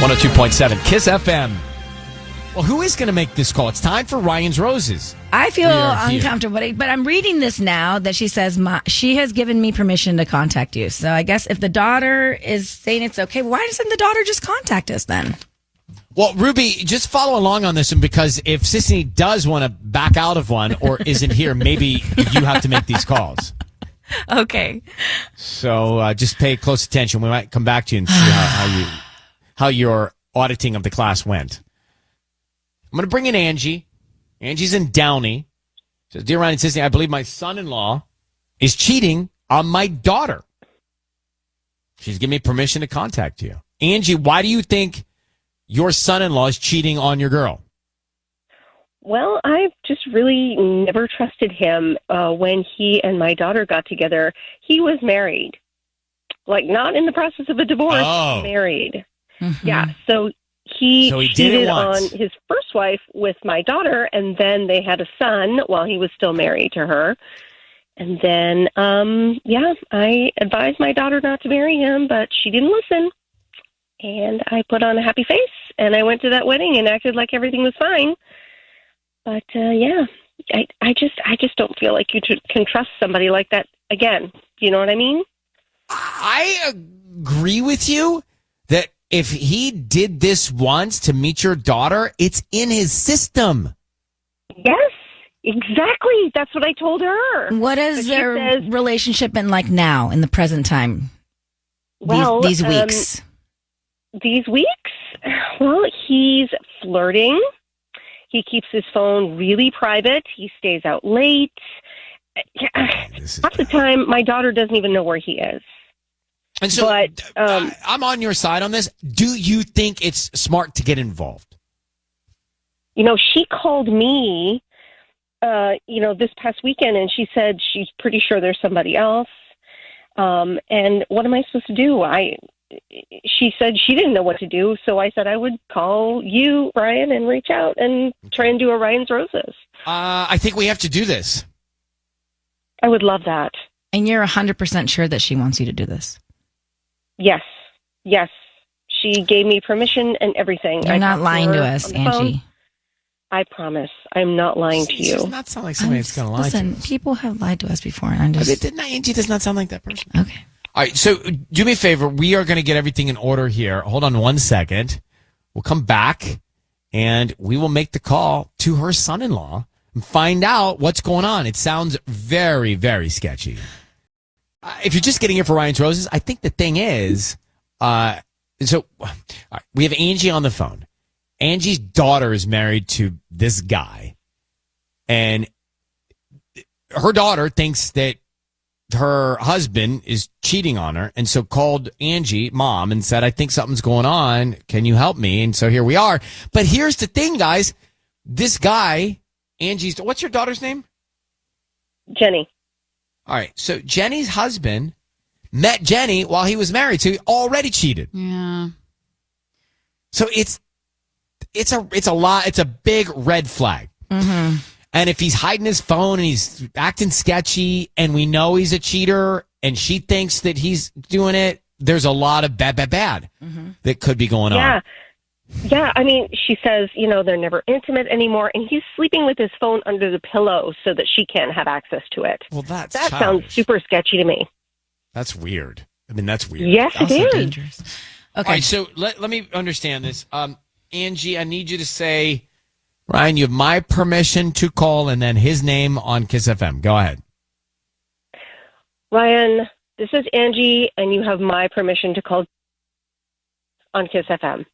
102.7 Kiss FM. Well, who is going to make this call? It's time for Ryan's Roses. I feel uncomfortable, but I'm reading this now that she says she has given me permission to contact you. So I guess if the daughter is saying it's okay, why doesn't the daughter just contact us then? Well, Ruby, just follow along on this one, because if Sissy does want to back out of one or isn't here, maybe you have to make these calls. Okay. So just pay close attention. We might come back to you and see how your auditing of the class went. I'm going to bring in Angie. Angie's in Downey. She says, Dear Ryan and Sissy, I believe my son-in-law is cheating on my daughter. She's given me permission to contact you. Angie, why do you think your son-in-law is cheating on your girl? Well, I've just really never trusted him. When he and my daughter got together, he was married. Like, not in the process of a divorce, married. Mm-hmm. Yeah, so he cheated on his first wife with my daughter, and then they had a son while he was still married to her. And then, I advised my daughter not to marry him, but she didn't listen. And I put on a happy face, and I went to that wedding and acted like everything was fine. But, I just don't feel like you can trust somebody like that again. Do you know what I mean? I agree with you that if he did this once to meet your daughter, it's in his system. Yes, exactly. That's what I told her. What has their relationship been like now, in the present time? Well, these weeks. These weeks? Well, he's flirting. He keeps his phone really private. He stays out late. Half the time, my daughter doesn't even know where he is. And so I'm on your side on this. Do you think it's smart to get involved? You know, she called me, this past weekend, and she said she's pretty sure there's somebody else. And what am I supposed to do? She said she didn't know what to do, so I said I would call you, Ryan, and reach out and try and do a Ryan's Roses. I think we have to do this. I would love that. And you're 100% sure that she wants you to do this? Yes. She gave me permission and everything. You're not lying to us, Angie. I promise. I'm not lying to you. She does not sound like somebody that's going to lie to us. Listen, people have lied to us before. Angie does not sound like that person. Okay. All right, so do me a favor. We are going to get everything in order here. Hold on 1 second. We'll come back, and we will make the call to her son-in-law and find out what's going on. It sounds very, very sketchy. If you're just getting here for Ryan's Roses, I think the thing is, all right, we have Angie on the phone. Angie's daughter is married to this guy, and her daughter thinks that her husband is cheating on her, and so called Angie, mom, and said, I think something's going on. Can you help me? And so here we are. But here's the thing, guys. This guy, what's your daughter's name? Jenny. All right. So Jenny's husband met Jenny while he was married, so he already cheated. Yeah. So it's a big red flag. Mm-hmm. And if he's hiding his phone and he's acting sketchy and we know he's a cheater and she thinks that he's doing it, there's a lot of bad that could be going on. Yeah, I mean, she says, they're never intimate anymore, and he's sleeping with his phone under the pillow so that she can't have access to it. Well, that sounds super sketchy to me. That's weird. I mean, that's weird. Yes, it is. Dangerous. Okay. All right, so let me understand this. Angie, I need you to say, Ryan, you have my permission to call, and then his name on Kiss FM. Go ahead. Ryan, this is Angie, and you have my permission to call on Kiss FM.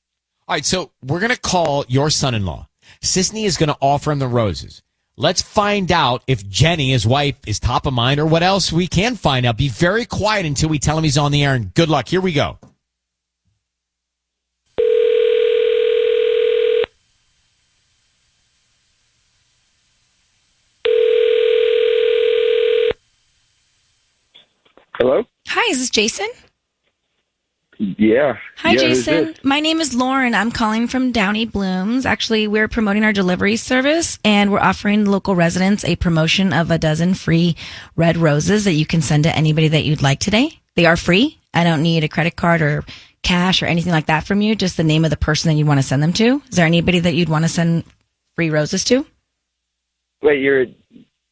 All right, so we're going to call your son-in-law. Sisney is going to offer him the roses. Let's find out if Jenny, his wife, is top of mind or what else we can find out. Be very quiet until we tell him he's on the air, and good luck. Here we go. Hello? Hi, is this Jason? Yeah. Hi, Jason. My name is Lauren. I'm calling from Downey Blooms. Actually, we're promoting our delivery service, and we're offering local residents a promotion of a dozen free red roses that you can send to anybody that you'd like today. They are free. I don't need a credit card or cash or anything like that from you, just the name of the person that you want to send them to? Is there anybody that you'd want to send free roses to? Wait, you're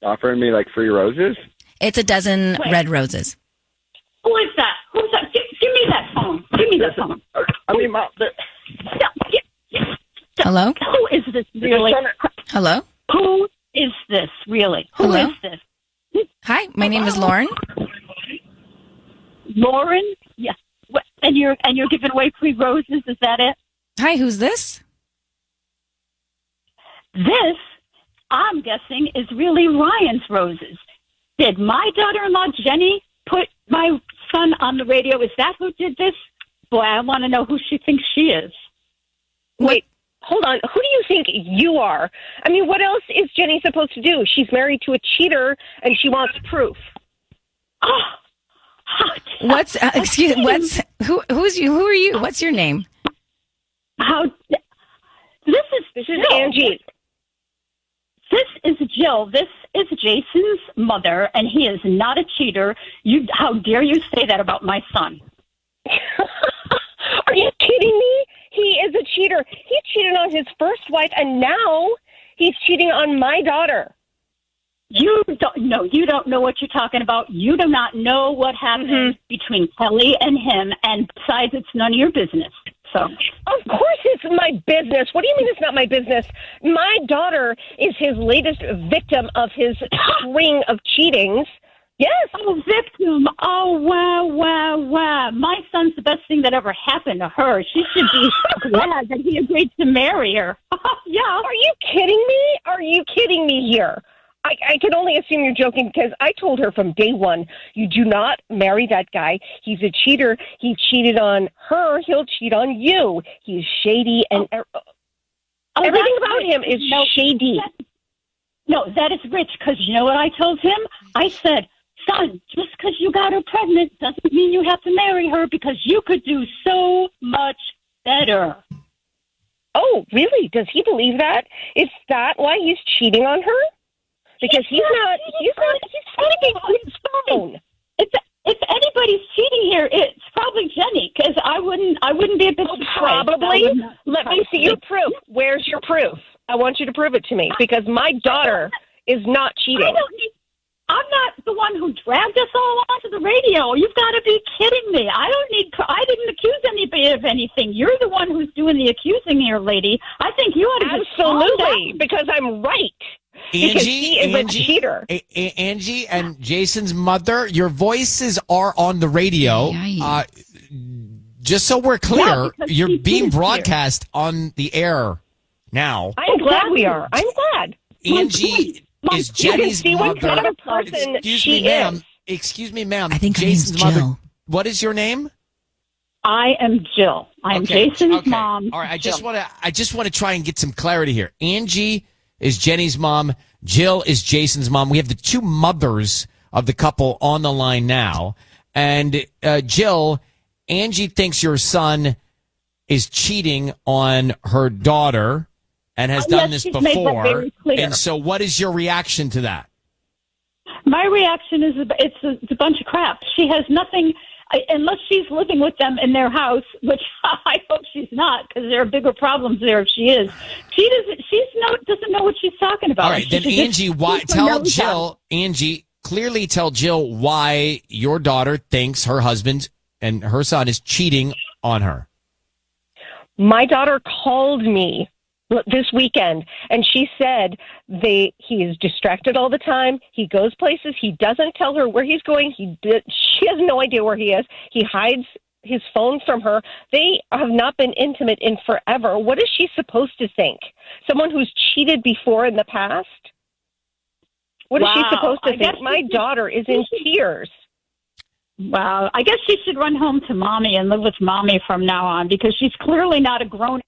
offering me like free roses? It's a dozen red roses. Who is that? Who's that? Give me that phone. Give me that phone. I mean, Mom. Hello? Who is this really? Hello? Who is this really? Who Hello? is this? Hi, my name is Lauren. Lauren? Yeah. And you're giving away free roses? Is that it? Hi, who's this? This, I'm guessing, is really Ryan's roses. Did my daughter-in-law Jenny put my son on the radio? Is that who did this? Boy, I want to know who she thinks she is. Wait, hold on. Who do you think you are? I mean, what else is Jenny supposed to do? She's married to a cheater, and she wants proof. Oh, What's who are you? What's your name? This is Jill. Angie. This is Jill. This is Jason's mother, and he is not a cheater. How dare you say that about my son? Are you kidding me? He is a cheater. He cheated on his first wife, and now he's cheating on my daughter. You don't know what you're talking about. You do not know what happened between Kelly and him, and besides, it's none of your business. So, of course it's my business. What do you mean it's not my business? My daughter is his latest victim of his string of cheatings. Yes. Oh, victim. Oh, wow. My son's the best thing that ever happened to her. She should be glad that he agreed to marry her. Yeah. Are you kidding me? Are you kidding me here? I can only assume you're joking because I told her from day one, you do not marry that guy. He's a cheater. He cheated on her. He'll cheat on you. He's shady and everything about him is shady. No, that is rich because you know what I told him? I said, son, just because you got her pregnant doesn't mean you have to marry her because you could do so much better. Oh, really? Does he believe that? Is that why he's cheating on her? Because he's faking on his phone. If anybody's cheating here, it's probably Jenny. Because I wouldn't be a bit surprised. Probably. Let me see your proof. Where's your proof? I want you to prove it to me because my daughter is not cheating. I'm not the one who dragged us all onto the radio. You've got to be kidding me. I didn't accuse anybody of anything. You're the one who's doing the accusing here, lady. I think you ought to just calm down. Because I'm right. Angie, a cheater. Angie and Jason's mother, your voices are on the radio. Just so we're clear, you're being broadcast on the air now. I'm glad we are. I'm glad. Angie is Jenny's mother. What kind of person she is. Excuse me, ma'am. I think Jason's her name's mother. Jill. What is your name? I am Jill. I'm Jason's mom. All right. I just want to try and get some clarity here. Angie is Jenny's mom. Jill is Jason's mom. We have the two mothers of the couple on the line now. And Jill, Angie thinks your son is cheating on her daughter and has done this before. Made that very clear. And so what is your reaction to that? My reaction is it's a bunch of crap. She has nothing, unless she's living with them in their house, which I hope she's not, because there are bigger problems there if she is. She doesn't know what she's talking about. All right, then Angie, clearly tell Jill why your daughter thinks her husband and her son is cheating on her. My daughter called me this weekend, and she said he is distracted all the time. He goes places. He doesn't tell her where he's going. She has no idea where he is. He hides his phone from her. They have not been intimate in forever. What is she supposed to think? Someone who's cheated before in the past? What is she supposed to think? My daughter is in tears. Wow. I guess she should run home to mommy and live with mommy from now on, because she's clearly not a grown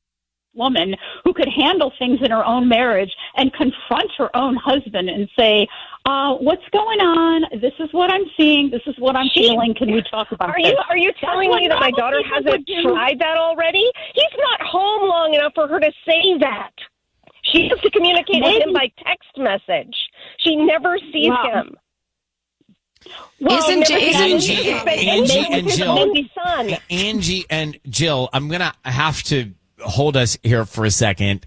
woman who could handle things in her own marriage and confront her own husband and say, what's going on? This is what I'm seeing. This is what I'm feeling. Can we talk about this? Are you telling me that my daughter hasn't tried that already? He's not home long enough for her to say that. She has to communicate with him by text message. She never sees him. Well, Isn't Angie and Jill, I'm going to have to hold us here for a second.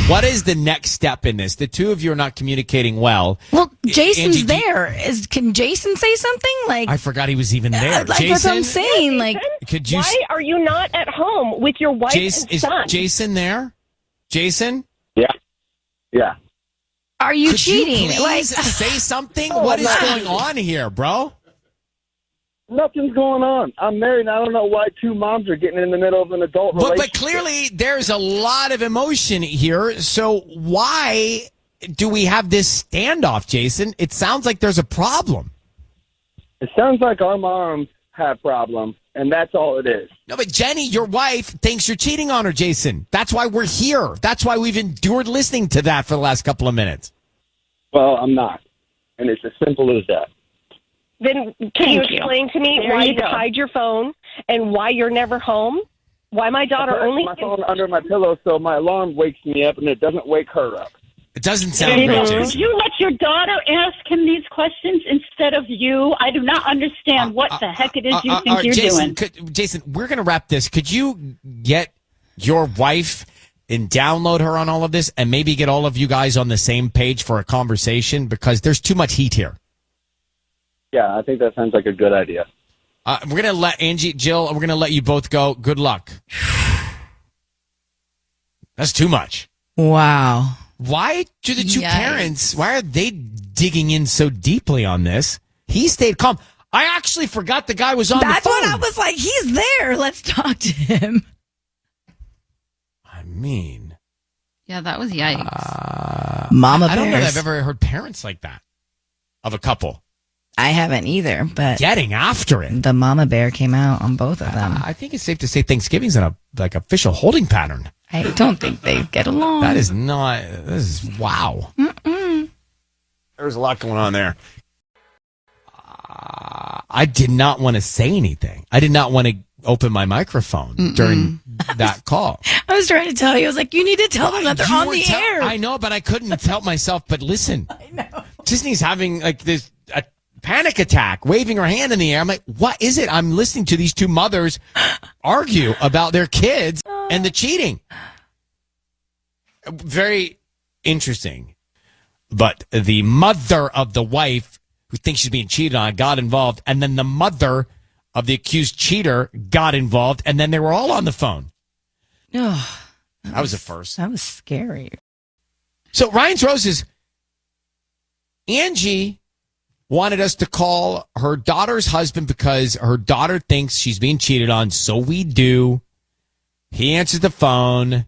What is the next step in this? The two of you are not communicating well. Well, Jason's Angie, there. Can Jason say something? Like, I forgot he was even there. like Jason, that's what I'm saying. Like, could you? Why are you not at home with your wife and son? Is Jason there? Jason? Yeah. are you Could cheating? You please say something. What is going on here, bro? Nothing's going on. I'm married. I don't know why two moms are getting in the middle of an adult relationship. But clearly, there's a lot of emotion here. So why do we have this standoff, Jason? It sounds like there's a problem. It sounds like our moms have problems, and that's all it is. No, but Jenny, your wife, thinks you're cheating on her, Jason. That's why we're here. That's why we've endured listening to that for the last couple of minutes. Well, I'm not, and it's as simple as that. Then can you explain to me why you hide your phone and why you're never home? Why my daughter only... my phone under my pillow so my alarm wakes me up and it doesn't wake her up. It doesn't sound great, Jason. Would you let your daughter ask him these questions instead of you? I do not understand what the heck it is you think you're doing. Jason, we're going to wrap this. Could you get your wife and download her on all of this and maybe get all of you guys on the same page for a conversation? Because there's too much heat here. Yeah, I think that sounds like a good idea. We're going to let Angie, Jill, we're going to let you both go. Good luck. That's too much. wow. Why do the two parents, why are they digging in so deeply on this? He stayed calm. I actually forgot the guy was on the phone. That's what I was like. He's there. Let's talk to him. I mean. Yeah, that was yikes. Mama I don't know that bears. I've ever heard parents like that of a couple. I haven't either, but Getting after it. the mama bear came out on both of them. I think it's safe to say Thanksgiving's in a official holding pattern. I don't think they get along. That is not. This is wow. There's a lot going on there. I did not want to say anything. I did not want to open my microphone during that call. I was trying to tell you. I was like, you need to tell them that they're You on were the air. I know, but I couldn't help myself but listen. I know. Disney's having like this a panic attack, waving her hand in the air. I'm like, what is it? I'm listening to these two mothers argue about their kids and the cheating. Very interesting. But the mother of the wife who thinks she's being cheated on got involved, and then the mother of the accused cheater got involved, and then they were all on the phone. Oh, That was a first. that was scary. So Ryan's Roses, Angie wanted us to call her daughter's husband because her daughter thinks she's being cheated on. So we do. He answers the phone,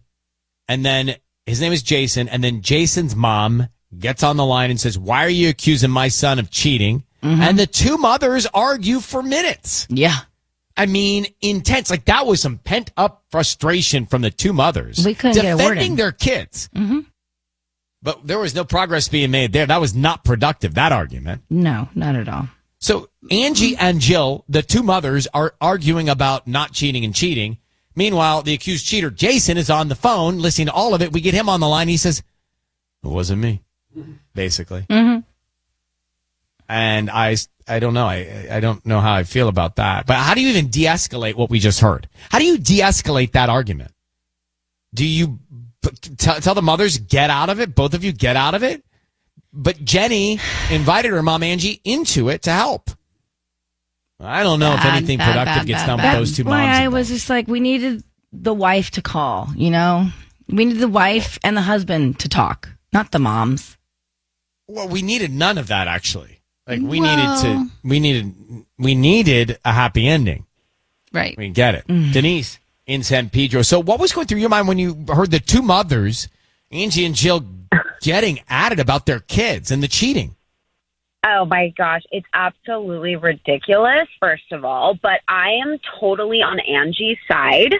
and then his name is Jason, and then Jason's mom gets on the line and says, why are you accusing my son of cheating? And the two mothers argue for minutes. Yeah. I mean, intense. Like, that was some pent-up frustration from the two mothers. We couldn't get a word in. Defending their kids. But there was no progress being made there. That was not productive, that argument. No, not at all. So Angie and Jill, the two mothers, are arguing about not cheating and cheating. Meanwhile, the accused cheater, Jason, is on the phone listening to all of it. We get him on the line. He says, it wasn't me, basically. And I don't know. I don't know how I feel about that. But how do you even de-escalate what we just heard? How do you de-escalate that argument? Do you tell the mothers, get out of it? Both of you get out of it? But Jenny invited her mom, Angie, into it to help. I don't know if anything productive gets done with those two moms. Why I was just like, we needed the wife to call, you know? We needed the wife and the husband to talk, not the moms. Well, we needed none of that, actually. Like, we needed a happy ending. Right. We get it. Denise in San Pedro. So what was going through your mind when you heard the two mothers, Angie and Jill, getting at it about their kids and the cheating? Oh my gosh, it's absolutely ridiculous, first of all, but I am totally on Angie's side.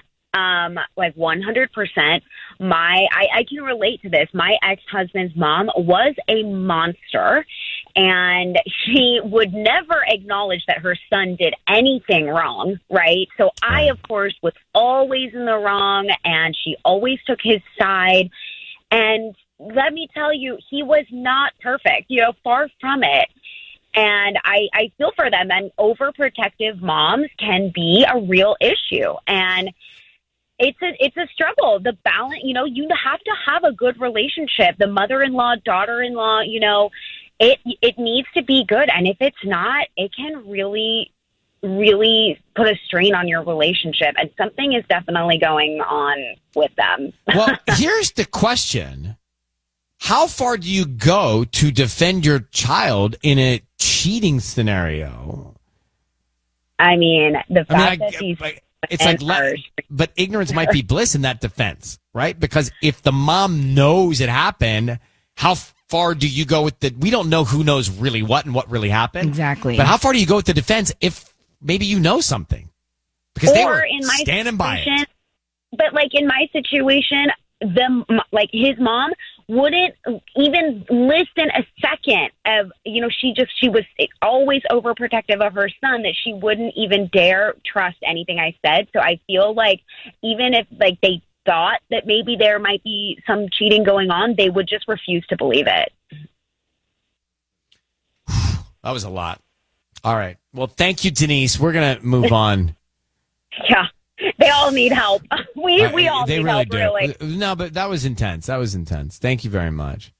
Like 100%. I can relate to this. My ex-husband's mom was a monster, and she would never acknowledge that her son did anything wrong, right? So I, of course, was always in the wrong, and she always took his side. And let me tell you, he was not perfect, far from it. And I feel for them. And overprotective moms can be a real issue. And it's a struggle. The balance, you have to have a good relationship. The mother-in-law, daughter-in-law, it needs to be good. And if it's not, it can really, really put a strain on your relationship. And something is definitely going on with them. Well, here's the question. How far do you go to defend your child in a cheating scenario? I mean, that but ignorance might be bliss in that defense, right? Because if the mom knows it happened, how far do you go with we don't know who knows really what and what really happened. Exactly. But how far do you go with the defense if maybe you know something? Because they were standing by it. But in my situation, his mom wouldn't even listen a second of, she was always overprotective of her son, that she wouldn't even dare trust anything I said. So I feel like even if they thought that maybe there might be some cheating going on, they would just refuse to believe it. That was a lot. All right. Well, thank you, Denise. We're going to move on. Yeah. They all need help. We all need really help, do. really. No, but that was intense. Thank you very much.